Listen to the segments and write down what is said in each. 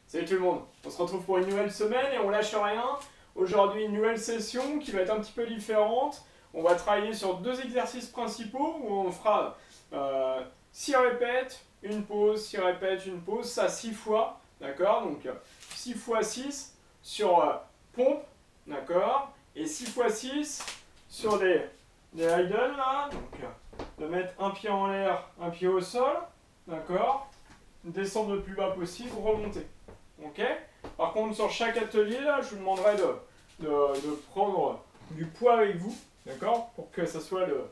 Salut tout le monde, on se retrouve pour une nouvelle semaine et on lâche rien. Aujourd'hui une nouvelle session qui va être un petit peu différente. On va travailler sur deux exercices principaux où on fera 6 répètes, une pause, 6 répètes, une pause, ça 6 fois, d'accord. Donc 6 fois 6 sur pompe, d'accord, et 6 fois 6 sur des idle là, donc de mettre un pied en l'air, un pied au sol, d'accord, descendre le plus bas possible, remonter. Ok. Par contre, sur chaque atelier, là, je vous demanderai de prendre du poids avec vous, d'accord, pour que ça soit le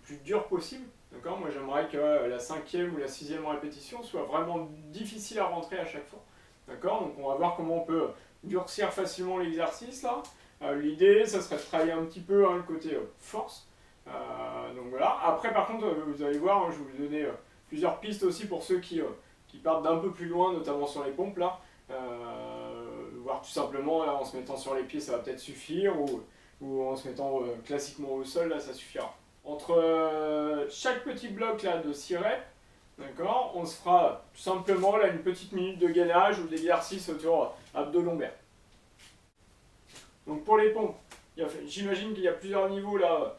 plus dur possible. D'accord. Moi, j'aimerais que la 5e ou la 6e répétition soit vraiment difficile à rentrer à chaque fois. D'accord. Donc, on va voir comment on peut durcir facilement l'exercice, là. L'idée, ça serait de travailler un petit peu le côté force. Donc, voilà. Après, par contre, vous allez voir, je vais vous donner plusieurs pistes aussi pour ceux qui partent d'un peu plus loin, notamment sur les pompes, là. Voire tout simplement, là, en se mettant sur les pieds, ça va peut-être suffire, ou en se mettant classiquement au sol, là, ça suffira. Entre chaque petit bloc là, de 6 reps, d'accord, on se fera tout simplement là, une petite minute de gainage ou d'exercice autour abdos-lombaires. Donc pour les pompes, j'imagine qu'il y a plusieurs niveaux là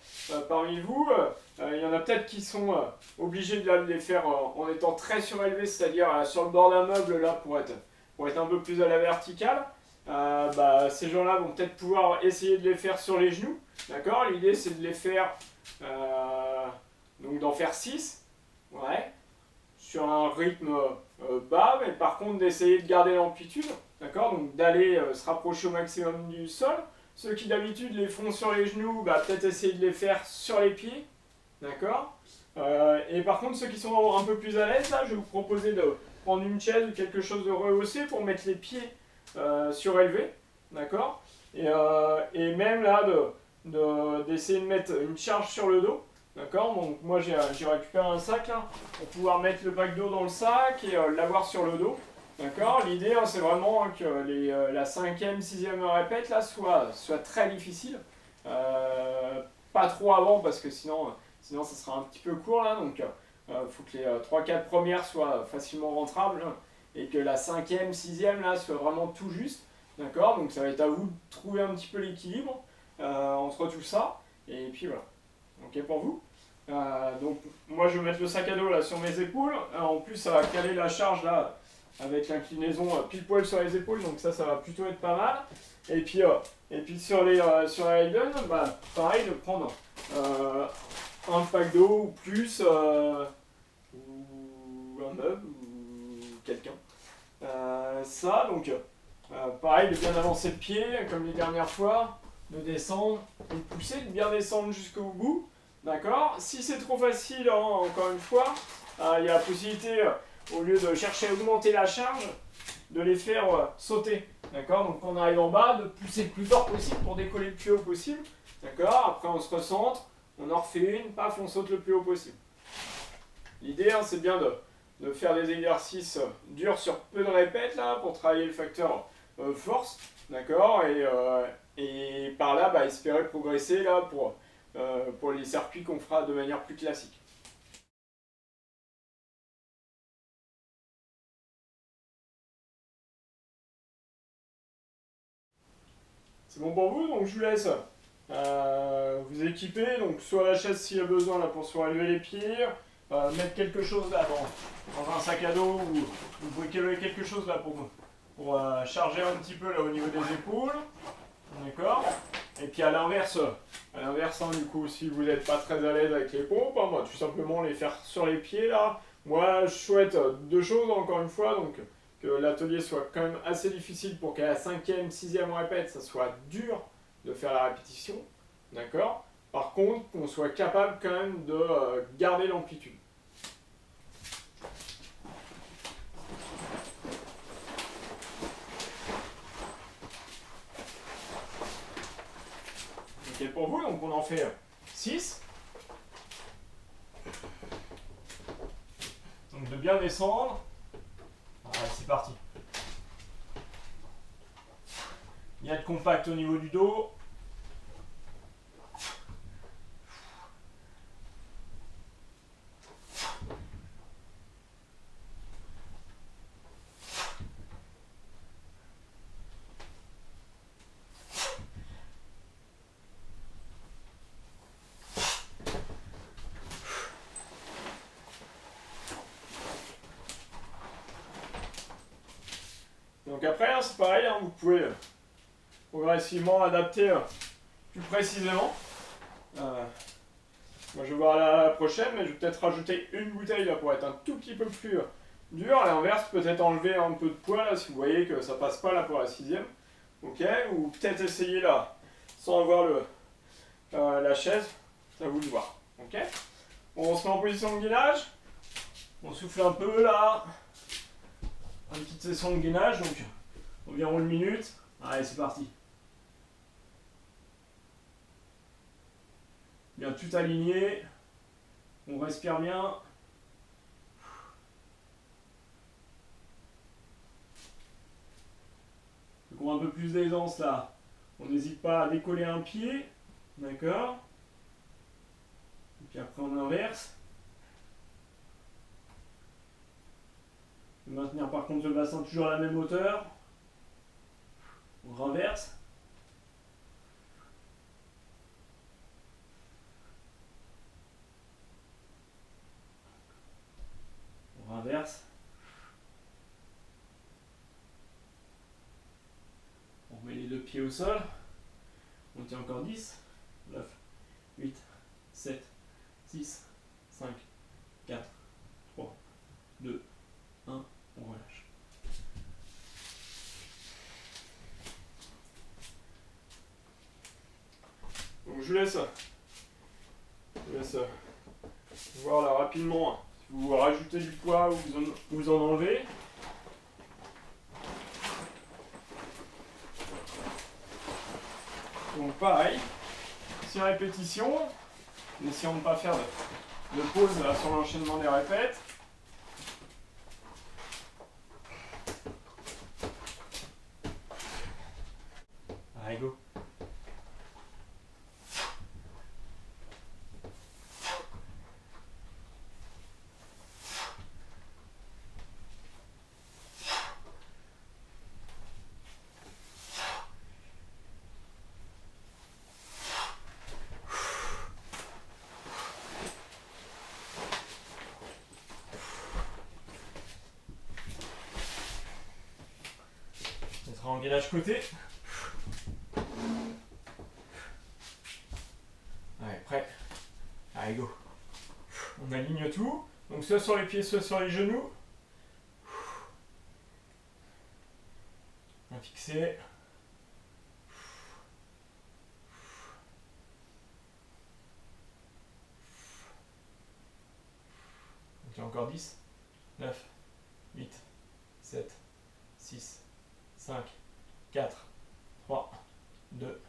parmi vous. Il y en a peut-être qui sont obligés de les faire en étant très surélevés, c'est-à-dire sur le bord d'un meuble là pour être un peu plus à la verticale. Ces gens-là vont peut-être pouvoir essayer de les faire sur les genoux. D'accord. L'idée c'est de les faire, donc d'en faire 6, ouais, sur un rythme bas, mais par contre d'essayer de garder l'amplitude. D'accord, donc d'aller se rapprocher au maximum du sol. Ceux qui d'habitude les font sur les genoux, peut-être essayer de les faire sur les pieds. D'accord. Et par contre, ceux qui sont un peu plus à l'aise, là, je vais vous proposer de prendre une chaise ou quelque chose de rehaussé pour mettre les pieds surélevés. D'accord. Et même là, d'essayer de mettre une charge sur le dos. D'accord. Donc moi, j'ai récupéré un sac là, pour pouvoir mettre le pack d'eau dans le sac et l'avoir sur le dos. D'accord. L'idée, c'est vraiment que la 5e, 6e répète là, soit très difficile. Pas trop avant parce que sinon ça sera un petit peu court là. Donc faut que les 3-4 premières soient facilement rentrables et que la 5e, 6e là soit vraiment tout juste. D'accord. Donc ça va être à vous de trouver un petit peu l'équilibre entre tout ça. Et puis voilà. Ok pour vous. Donc moi je vais mettre le sac à dos là sur mes épaules. En plus ça va caler la charge là avec l'inclinaison pile poil sur les épaules, donc ça va plutôt être pas mal. Et puis sur les Hayden, pareil de prendre un pack d'eau ou plus, ou un meuble ou quelqu'un. Pareil de bien avancer le pied comme les dernières fois, de descendre, de pousser, de bien descendre jusqu'au bout. D'accord. Si c'est trop facile, encore une fois, il y a la possibilité, au lieu de chercher à augmenter la charge, de les faire sauter. D'accord. Donc quand on arrive en bas, de pousser le plus fort possible pour décoller le plus haut possible. D'accord. Après on se recentre, on en refait une, paf, on saute le plus haut possible. L'idée, c'est bien de faire des exercices durs sur peu de répètes là, pour travailler le facteur force. D'accord. Et par là, espérer progresser là pour les circuits qu'on fera de manière plus classique. C'est bon pour vous, donc je vous laisse vous équiper, donc soit la chaise s'il y a besoin là pour surélever les pieds, mettre quelque chose là dans un sac à dos, ou vous pouvez caler quelque chose là pour charger un petit peu là au niveau des épaules. D'accord. Et puis à l'inverse, du coup, si vous n'êtes pas très à l'aise avec les pompes, tout simplement les faire sur les pieds là. Moi, je souhaite deux choses encore une fois, donc que l'atelier soit quand même assez difficile pour qu'à la 5e, 6e répète, ça soit dur de faire la répétition. D'accord. Par contre, qu'on soit capable quand même de garder l'amplitude. Ok pour vous, donc on en fait 6. Donc de bien descendre. Allez, c'est parti. Bien de compact au niveau du dos. Donc après, hein, c'est pareil, hein, vous pouvez progressivement adapter plus précisément. Moi je vais voir la prochaine, mais je vais peut-être rajouter une bouteille là pour être un tout petit peu plus dur. À l'inverse, peut-être enlever un peu de poids là si vous voyez que ça passe pas là pour la 6e. Ok, ou peut-être essayer là sans avoir la chaise, c'est à vous de voir. Ok, bon, on se met en position de gainage, on souffle un peu là, une petite session de gainage, donc environ 1 minute. Allez, c'est parti. Bien tout aligné, on respire bien. Donc on a un peu plus d'aisance là. On n'hésite pas à décoller un pied, d'accord. Et puis après on inverse. Maintenir par contre le bassin toujours à la même hauteur. On renverse. On renverse. On remet les deux pieds au sol. On tient encore 10, 9, 8, 7, 6, 5, 4, 3, 2, 1, on relâche. Donc je vous laisse voir là rapidement si vous rajoutez du poids ou vous en enlevez. Donc pareil, 6 répétitions, en essayant de ne pas faire de pause là, sur l'enchaînement des répètes. Allez, go. En gainage côté. Allez, prêt. Allez, go. On aligne tout. Donc soit sur les pieds, soit sur les genoux. On va fixer. Ok, encore 10, 9, 8, 7, 6, 5, 4, 3, 2,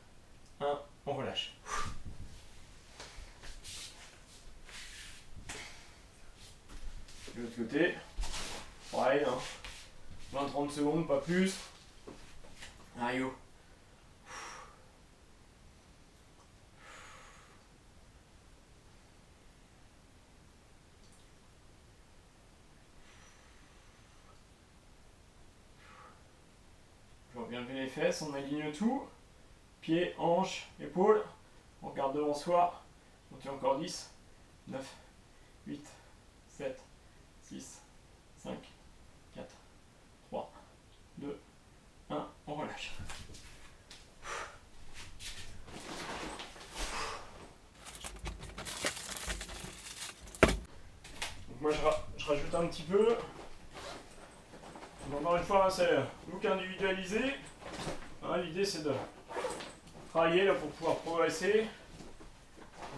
1, on relâche. De l'autre côté, pareil, hein. 20-30 secondes, pas plus. Allez, go. Je vois bien lever les fesses, on aligne tout. Pieds, hanches, épaules. On regarde devant soi. On tient encore 10, 9, 8, 7, 6, 5, 4, 3, 2, 1, on relâche. Donc moi je rajoute un petit peu. Donc encore une fois, c'est look individualisé. Hein, l'idée c'est de travailler là, pour pouvoir progresser.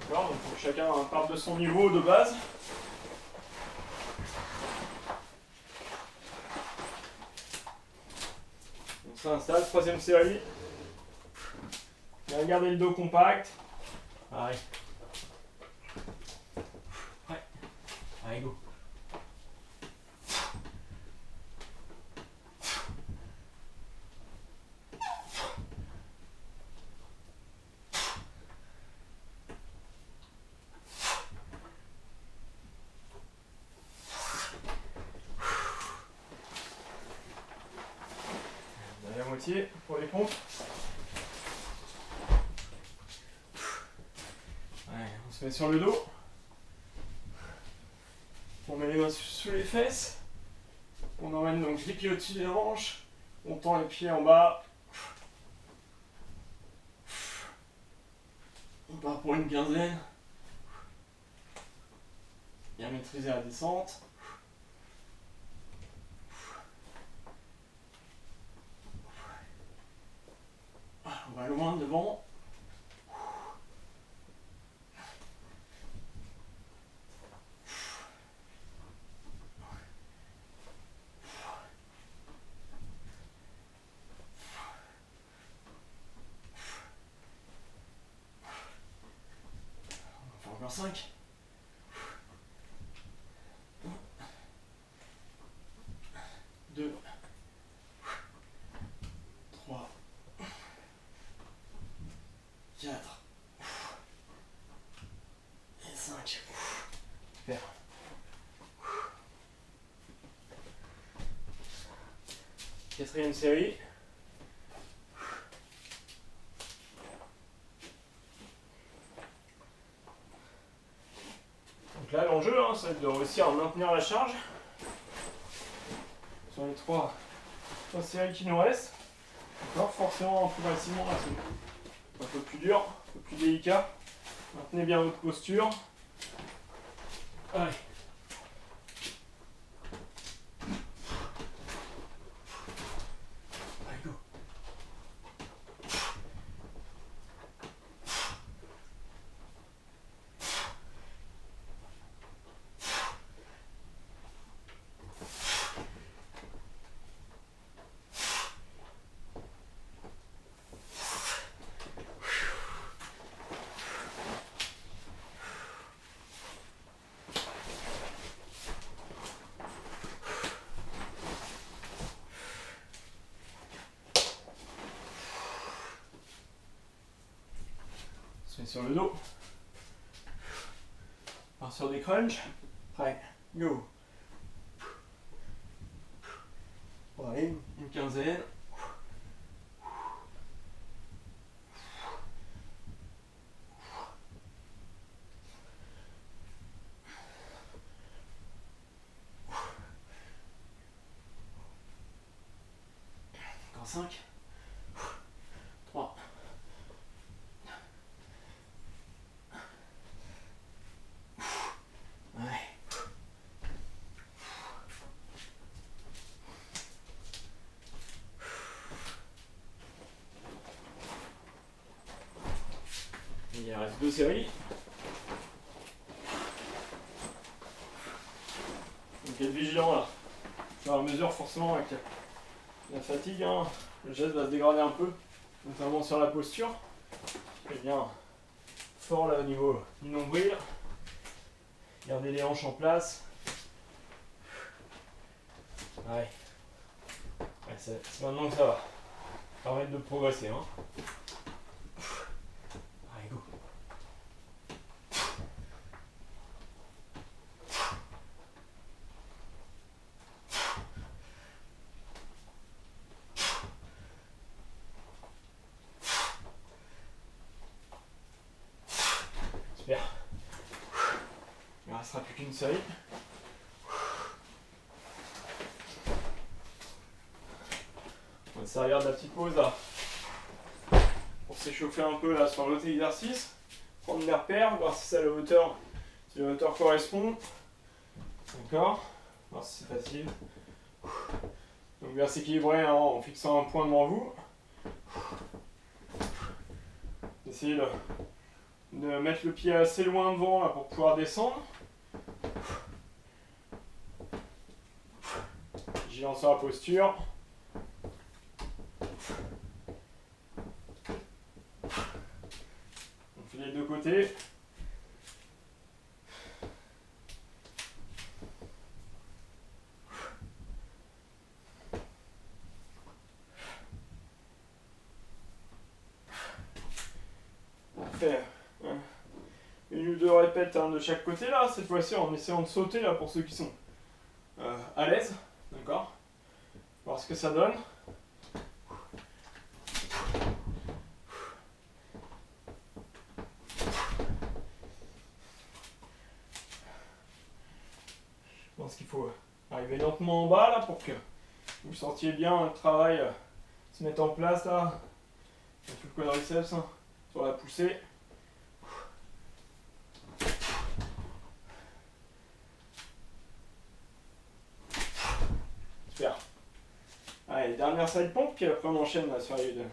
D'accord, donc il faut que chacun parte de son niveau de base. Donc ça installe, 3e série. Bien garder le dos compact. Pareil. Ouais. Allez, go. La moitié pour les pompes. Ouais, on se met sur le dos. On met les mains sous les fesses. On emmène donc les pieds au-dessus des hanches. On tend les pieds en bas. On part pour une quinzaine. Bien maîtriser la descente. On va loin devant. On va faire encore 5. 2, 3, 4 et 5. Super. Quatrième série. Donc là, l'enjeu, ça va être de réussir à maintenir la charge sur les trois séries qui nous restent. Encore forcément progressivement là, c'est un peu plus dur, un peu plus délicat. Maintenez bien votre posture. Allez. Allez, go. On se met sur le dos. On part sur des crunchs. Prêt, go. Allez, une quinzaine. Encore 5. 3. Ouais. Il reste 2 séries. Donc être vigilant là. Au fur et à mesure forcément avec la fatigue, le geste va se dégrader un peu, notamment sur la posture. Et bien fort là au niveau du nombril. Gardez les hanches en place. Ouais. C'est maintenant que ça va. Permettre de progresser. Allez, go. Super. Il ne restera plus qu'une série. On va se servir de la petite pause là pour s'échauffer un peu là sur l'autre exercice. Prendre des repères, voir si ça, si la hauteur correspond. D'accord. Voir si c'est facile. Donc bien s'équilibrer en fixant un point devant vous. Essayez de mettre le pied assez loin devant là, pour pouvoir descendre. Vigilant sur la posture. On fait les deux côtés. On fait une ou deux répètes de chaque côté là, cette fois-ci en essayant de sauter là pour ceux qui sont à l'aise, d'accord? Voir ce que ça donne. Je pense qu'il faut arriver lentement en bas là pour que Vous sentiez bien le travail se mettre en place là, sur le quadriceps, hein, sur la poussée. Super. Allez, dernière side pompe, puis après on enchaîne là, sur les deux.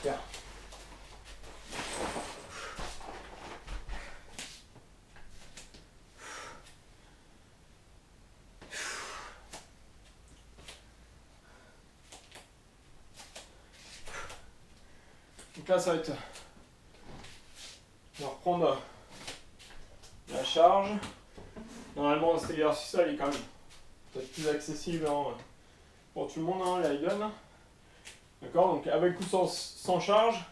Super. Donc là, ça va être... On va reprendre la charge. Normalement, cet exercice-là, il est quand même peut-être plus accessible hein, pour tout le monde, hein, l'Aiden. D'accord, donc avec ou sans charge,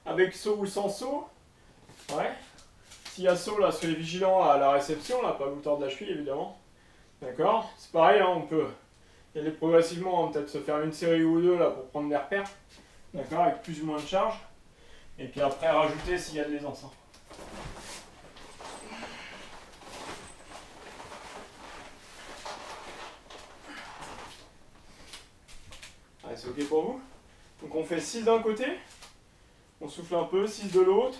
avec saut ou sans saut. Ouais. S'il y a saut, là, soyez vigilant à la réception, là, pas vous tordre la cheville, évidemment. D'accord, c'est pareil, hein, on peut y aller progressivement, hein, peut-être se faire une série ou deux, là, pour prendre des repères. D'accord, avec plus ou moins de charge. Et puis après, rajouter s'il y a de l'aisance. Hein. Allez, c'est ok pour vous? Donc on fait 6 d'un côté, on souffle un peu, 6 de l'autre.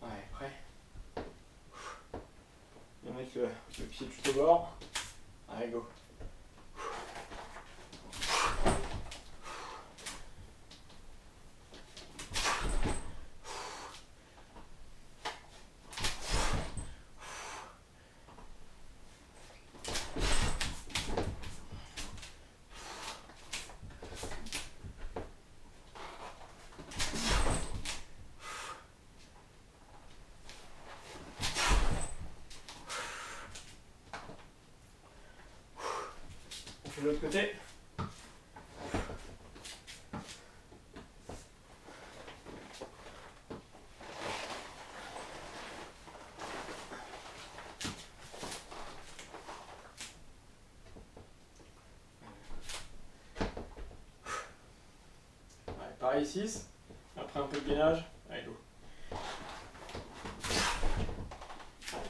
Allez, prêt. On va mettre le pied tout au bord. Allez, go. De l'autre côté. Allez, pareil 6. Après un peu de gainage. Allez, go. Allez,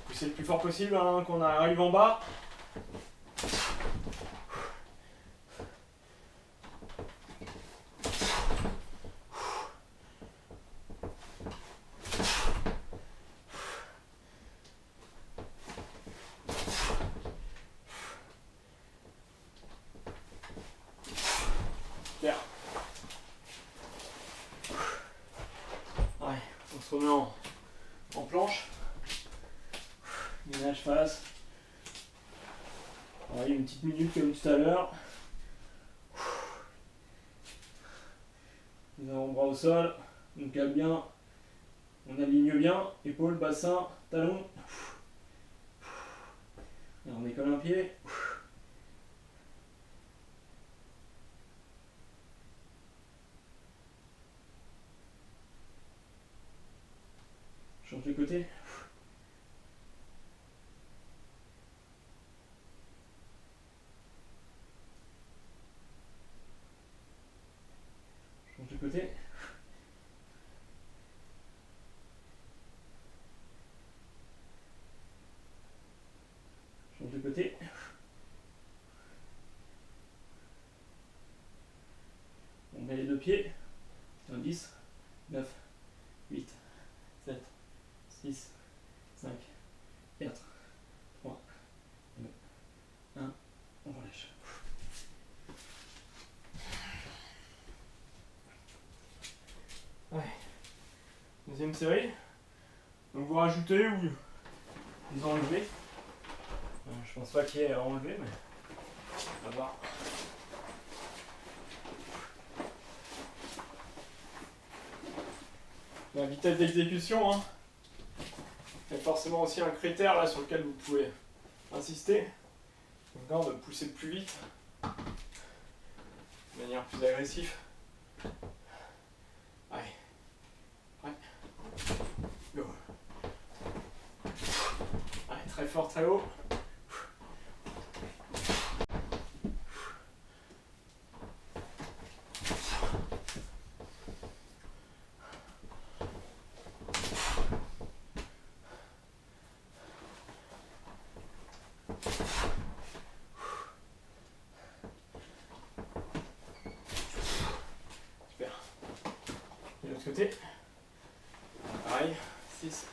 poussez le plus fort possible hein, qu'on arrive en bas. Super. Allez, on se remet en planche. Gainage face. Allez, une petite minute comme tout à l'heure. Les avant-bras au sol. On cale bien. On aligne bien. Épaules, bassin, talons. Et on décolle un pied. Change de côté. Change de côté. Change de côté. On met les deux pieds. 10, 9, 8, 7, 6, 5, 4, 3, 2, 1. On relâche. Ouais. Deuxième série. Donc vous rajoutez ou vous enlevez. Je pense pas qu'il y ait à enlever, mais on va voir. La vitesse d'exécution, hein, est forcément aussi un critère là sur lequel vous pouvez insister. Donc là, on va pousser plus vite, de manière plus agressive. Allez, ouais. Go. Allez, très fort, très haut. Super. Et de l'autre côté. Pareil, 6.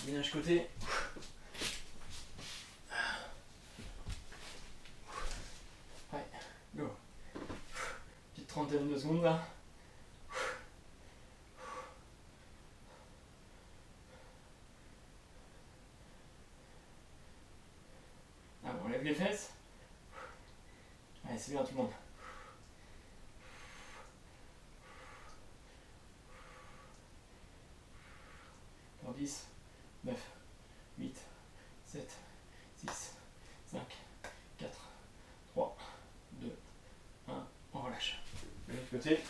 Gainage côté. Ouais, go. Petite trentaine de secondes là. Ah, on lève les fesses. Allez, c'est bien tout le monde. Pour 10, 9, 8, 7, 6, 5, 4, 3, 2, 1, on relâche. De l'autre côté.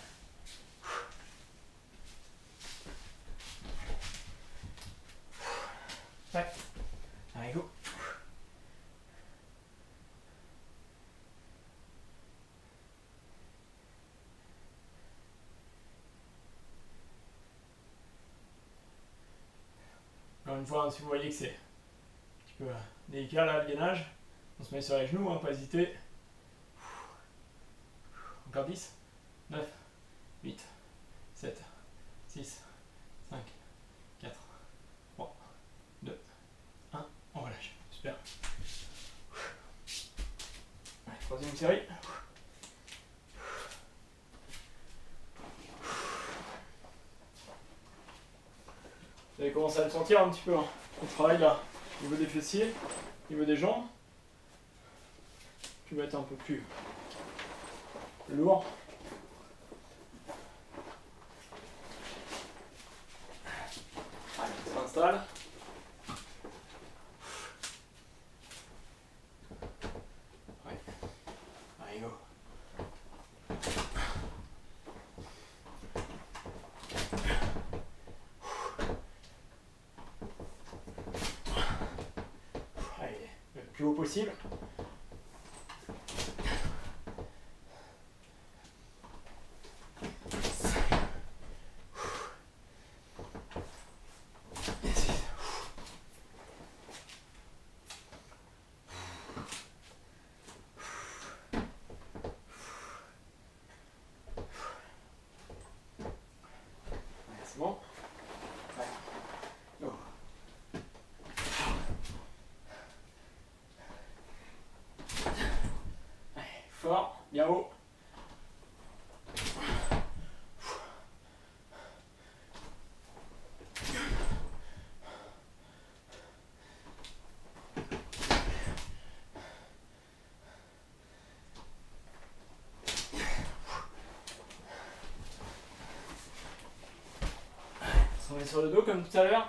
Ouais. Allez, go. Encore une fois, si vous voyez que c'est un petit peu délicat là, le gainage, on se met sur les genoux, hein, pas hésiter. Encore 10, 9, 8, 7, 6, 5, 4, 3, 2, 1, on relâche. Super. Allez, troisième série. Vous allez commencer à le sentir un petit peu, hein. On travaille là, au niveau des fessiers, au niveau des jambes. Tu vas être un peu plus lourd. Allez, on s'installe. Ouais. Allez, go. Allez, le plus haut possible. C'est bon. Ouais. Go. Allez, fort, bien haut. On se remet sur le dos comme tout à l'heure.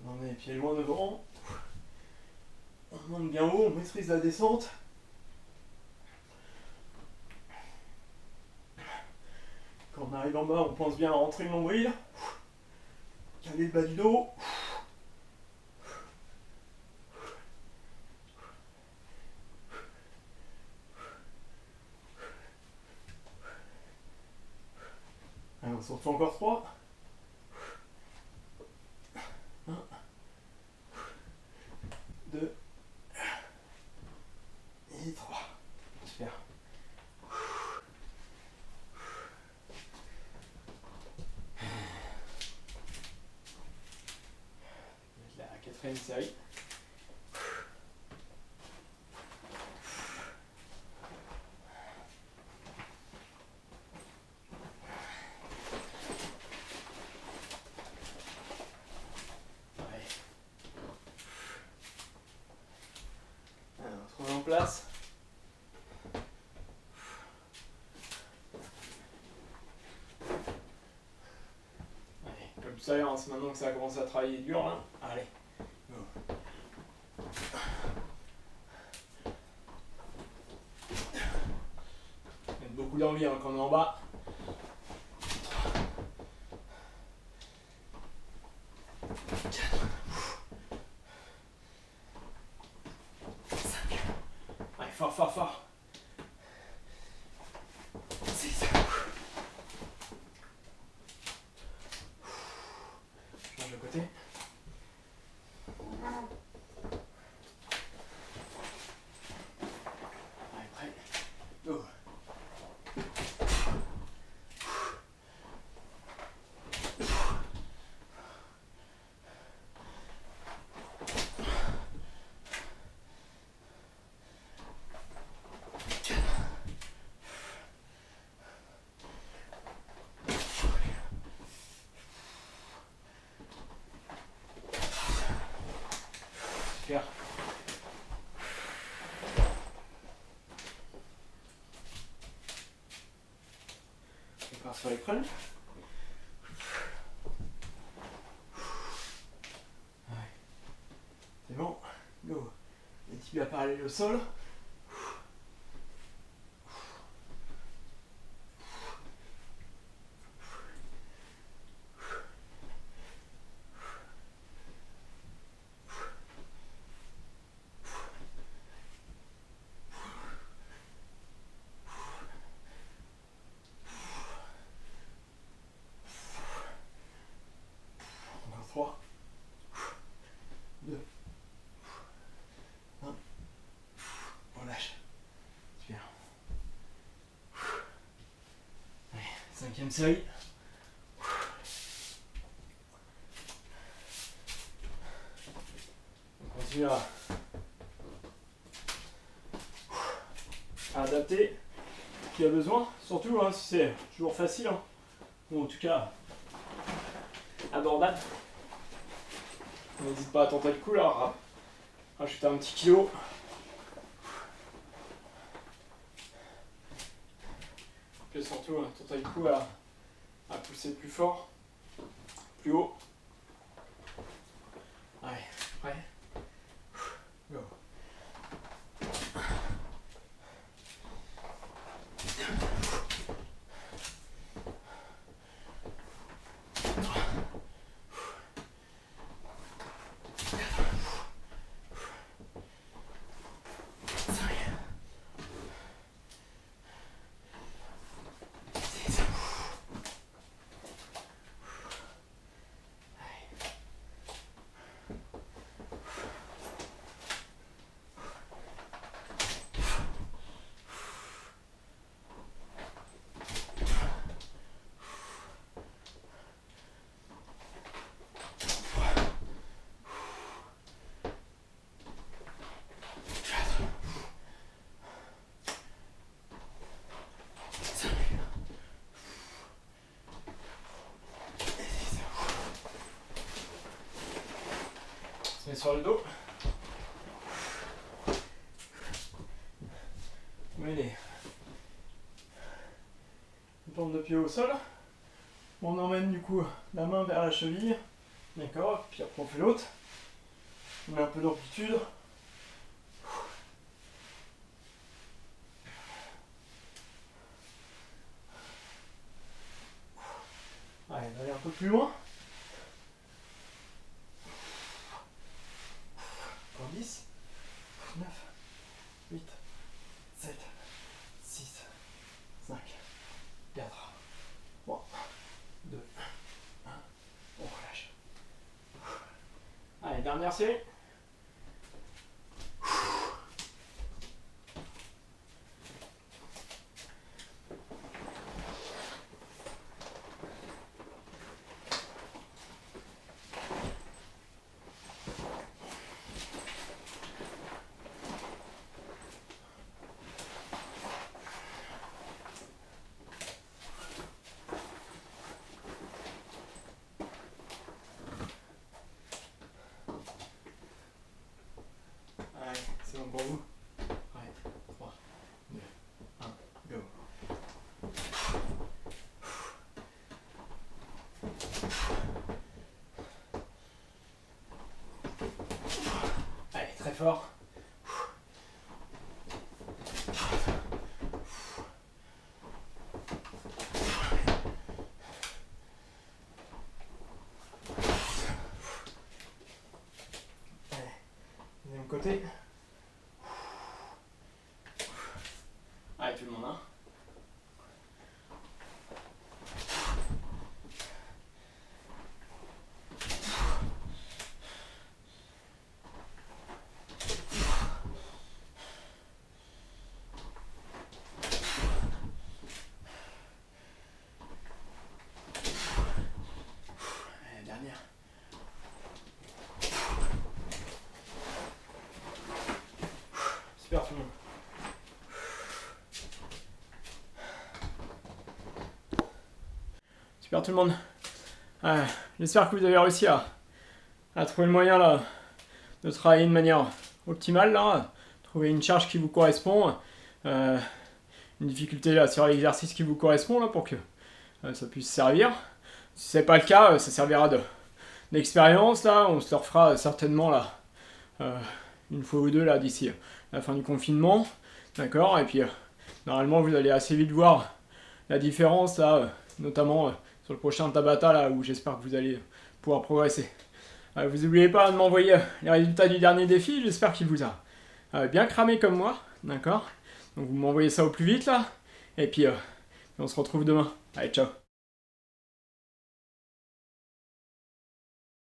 On met les pieds loin devant. On monte bien haut, on maîtrise la descente. Quand on arrive en bas, on pense bien à rentrer le nombril. Caler le bas du dos. s'en fait encore 3. 1, 2 et 3. Super. La quatrième série. En place. Allez, comme ça, hein, c'est maintenant que ça commence à travailler dur là. Allez. Mettre beaucoup d'envie hein, quand on est en bas. 4. 5. Allez, fort, fort, fort. 6. Change de côté. Allez, prêt. Go. 4. On part sur les crunchs. C'est bon, go. Les tibias parallèles au sol. Encore 3. 2. 1. On lâche. Super. Allez, 5e série. On continue à adapter ce qu'il y a besoin. Surtout hein, si c'est toujours facile. Hein. Ou en tout cas abordable. N'hésite pas à tenter le coup là. Rajouter un petit kilo. Et surtout, tenter le coup à pousser plus fort, plus haut. Allez, prêt? Go. 5. Sur le dos. Allez. Une pompe de pied au sol. On emmène du coup la main vers la cheville. D'accord. Puis après on fait l'autre. On met un peu d'amplitude. Allez, on va aller un peu plus loin. Encore 10, 9, 8, 7, 6, 5, 4, 3, Dernière série. Allez, c'est bon pour vous. Allez, 3, 2, 1, go. Allez, très fort. Allez, deuxième côté. Allez, tout le monde, hein. Allez, dernière. Super tout le monde. Super tout le monde. J'espère que vous avez réussi à trouver le moyen là de travailler de manière optimale là, trouver une charge qui vous correspond, une difficulté là sur l'exercice qui vous correspond là pour que ça puisse servir. Si c'est pas le cas, ça servira d'expérience là, on se le refera certainement là une fois ou deux là d'ici la fin du confinement, d'accord, et puis normalement vous allez assez vite voir la différence là, notamment sur le prochain Tabata là où j'espère que vous allez pouvoir progresser. Vous n'oubliez pas de m'envoyer les résultats du dernier défi, j'espère qu'il vous a bien cramé comme moi, d'accord. Donc vous m'envoyez ça au plus vite là, et puis on se retrouve demain. Allez, ciao.